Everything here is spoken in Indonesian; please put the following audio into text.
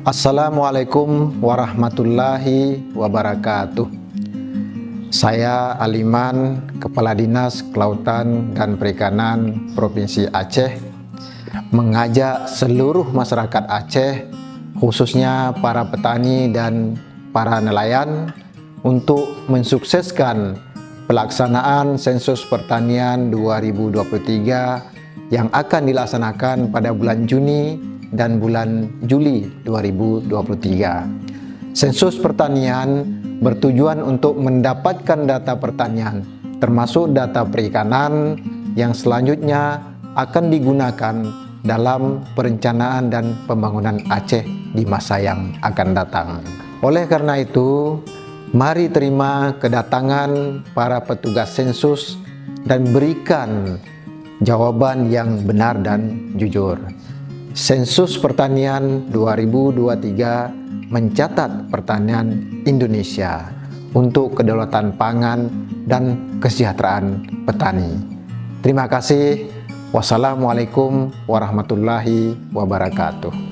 Assalamualaikum warahmatullahi wabarakatuh. Saya Aliman, Kepala Dinas Kelautan dan Perikanan Provinsi Aceh, mengajak seluruh masyarakat Aceh, khususnya para petani dan para nelayan, untuk mensukseskan pelaksanaan sensus pertanian 2023 yang akan dilaksanakan pada bulan Juni dan bulan Juli 2023. Sensus pertanian bertujuan untuk mendapatkan data pertanian, termasuk data perikanan yang selanjutnya akan digunakan dalam perencanaan dan pembangunan Aceh di masa yang akan datang. Oleh karena itu, mari terima kedatangan para petugas sensus dan berikan jawaban yang benar dan jujur. Sensus pertanian 2023 mencatat pertanian Indonesia untuk kedaulatan pangan dan kesejahteraan petani. Terima kasih. Wassalamualaikum warahmatullahi wabarakatuh.